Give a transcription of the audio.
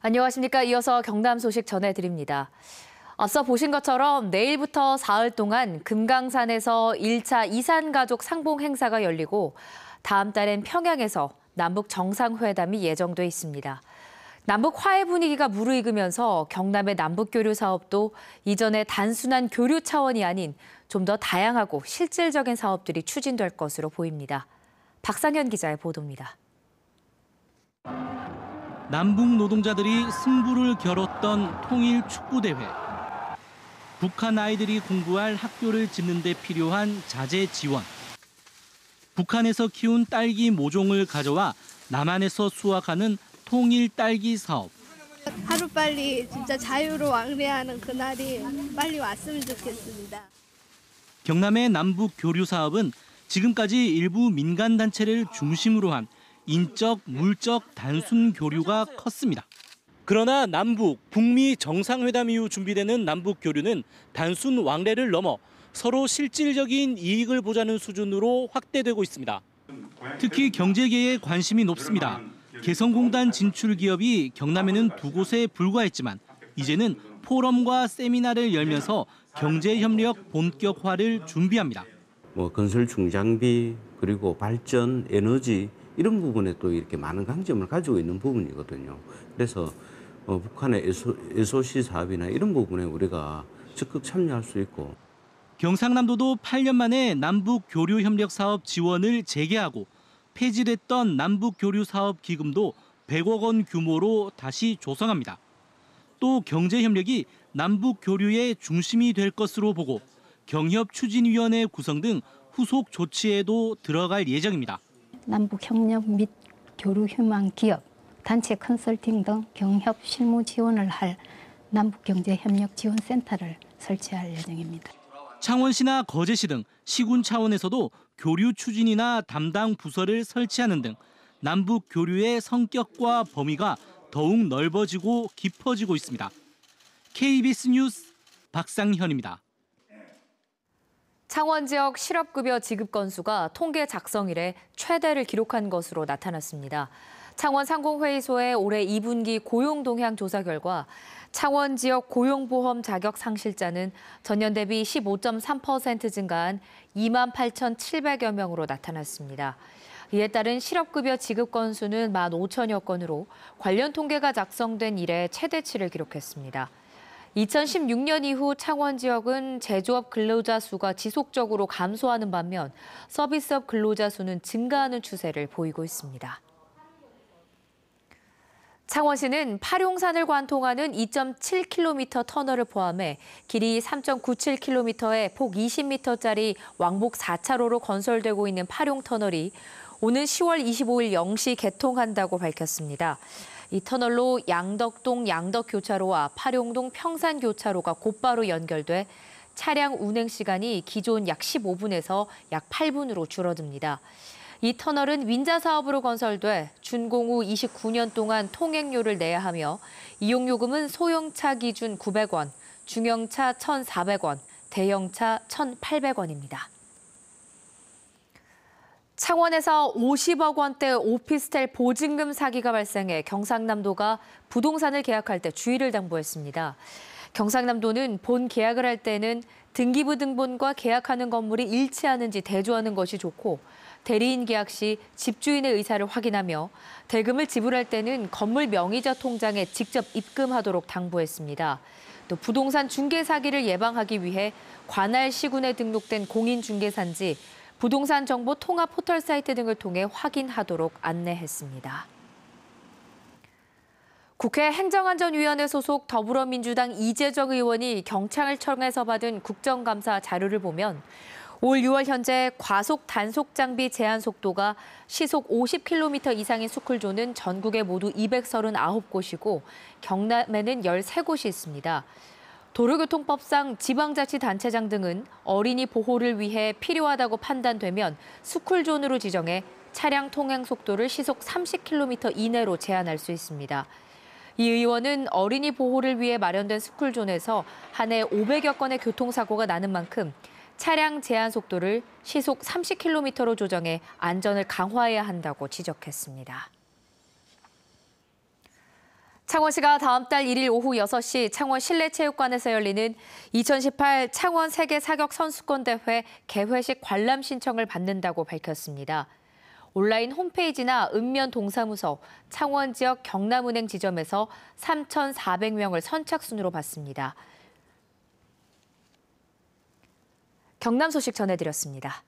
안녕하십니까. 이어서 경남 소식 전해드립니다. 앞서 보신 것처럼 내일부터 사흘 동안 금강산에서 1차 이산가족 상봉 행사가 열리고 다음 달엔 평양에서 남북 정상회담이 예정돼 있습니다. 남북 화해 분위기가 무르익으면서 경남의 남북교류 사업도 이전의 단순한 교류 차원이 아닌 좀 더 다양하고 실질적인 사업들이 추진될 것으로 보입니다. 박상현 기자의 보도입니다. 남북 노동자들이 승부를 겨뤘던 통일 축구대회. 북한 아이들이 공부할 학교를 짓는 데 필요한 자재 지원. 북한에서 키운 딸기 모종을 가져와 남한에서 수확하는 통일 딸기 사업. 하루빨리 진짜 자유로 왕래하는 그날이 빨리 왔으면 좋겠습니다. 경남의 남북 교류 사업은 지금까지 일부 민간 단체를 중심으로 한 인적, 물적 단순 교류가 컸습니다. 그러나 남북, 북미 정상회담 이후 준비되는 남북 교류는 단순 왕래를 넘어 서로 실질적인 이익을 보자는 수준으로 확대되고 있습니다. 특히 경제계에 관심이 높습니다. 개성공단 진출 기업이 경남에는 2곳에 불과했지만 이제는 포럼과 세미나를 열면서 경제협력 본격화를 준비합니다. 건설 중장비 그리고 발전, 에너지 이런 부분에 또 이렇게 많은 강점을 가지고 있는 부분이거든요. 그래서 북한의 SOC 사업이나 이런 부분에 우리가 적극 참여할 수 있고. 경상남도도 8년 만에 남북 교류 협력 사업 지원을 재개하고 폐지됐던 남북 교류 사업 기금도 100억 원 규모로 다시 조성합니다. 또 경제 협력이 남북 교류의 중심이 될 것으로 보고 경협추진위원회 구성 등 후속 조치에도 들어갈 예정입니다. 남북 협력 및 교류 희망 기업, 단체 컨설팅 등 경협 실무 지원을 할 남북경제협력지원센터를 설치할 예정입니다. 창원시나 거제시 등 시군 차원에서도 교류 추진이나 담당 부서를 설치하는 등 남북 교류의 성격과 범위가 더욱 넓어지고 깊어지고 있습니다. KBS 뉴스 박상현입니다. 창원 지역 실업급여 지급 건수가 통계 작성 이래 최대를 기록한 것으로 나타났습니다. 창원 상공회의소의 올해 2분기 고용 동향 조사 결과 창원 지역 고용보험 자격 상실자는 전년 대비 15.3% 증가한 28,700여 명으로 나타났습니다. 이에 따른 실업급여 지급 건수는 15,000여 건으로 관련 통계가 작성된 이래 최대치를 기록했습니다. 2016년 이후 창원 지역은 제조업 근로자 수가 지속적으로 감소하는 반면 서비스업 근로자 수는 증가하는 추세를 보이고 있습니다. 창원시는 파룡산을 관통하는 2.7km 터널을 포함해 길이 3.97km에 폭 20m짜리 왕복 4차로로 건설되고 있는 파룡터널이 오는 10월 25일 0시 개통한다고 밝혔습니다. 이 터널로 양덕동 양덕교차로와 파룡동 평산교차로가 곧바로 연결돼 차량 운행 시간이 기존 약 15분에서 약 8분으로 줄어듭니다. 이 터널은 윈자 사업으로 건설돼 준공 후 29년 동안 통행료를 내야 하며 이용요금은 소형차 기준 900원, 중형차 1,400원, 대형차 1,800원입니다. 창원에서 50억 원대 오피스텔 보증금 사기가 발생해 경상남도가 부동산을 계약할 때 주의를 당부했습니다. 경상남도는 본 계약을 할 때는 등기부 등본과 계약하는 건물이 일치하는지 대조하는 것이 좋고 대리인 계약 시 집주인의 의사를 확인하며 대금을 지불할 때는 건물 명의자 통장에 직접 입금하도록 당부했습니다. 또 부동산 중개 사기를 예방하기 위해 관할 시군에 등록된 공인중개사인지 부동산 정보 통합 포털 사이트 등을 통해 확인하도록 안내했습니다. 국회 행정안전위원회 소속 더불어민주당 이재정 의원이 경찰청에서 받은 국정감사 자료를 보면 올 6월 현재 과속 단속 장비 제한 속도가 시속 50km 이상인 스쿨존은 전국에 모두 239곳이고 경남에는 13곳이 있습니다. 도로교통법상 지방자치단체장 등은 어린이 보호를 위해 필요하다고 판단되면 스쿨존으로 지정해 차량 통행 속도를 시속 30km 이내로 제한할 수 있습니다. 이 의원은 어린이 보호를 위해 마련된 스쿨존에서 한 해 500여 건의 교통사고가 나는 만큼 차량 제한 속도를 시속 30km로 조정해 안전을 강화해야 한다고 지적했습니다. 창원시가 다음 달 1일 오후 6시 창원 실내체육관에서 열리는 2018 창원 세계 사격 선수권 대회 개회식 관람 신청을 받는다고 밝혔습니다. 온라인 홈페이지나 읍면 동사무소, 창원 지역 경남은행 지점에서 3,400명을 선착순으로 받습니다. 경남 소식 전해드렸습니다.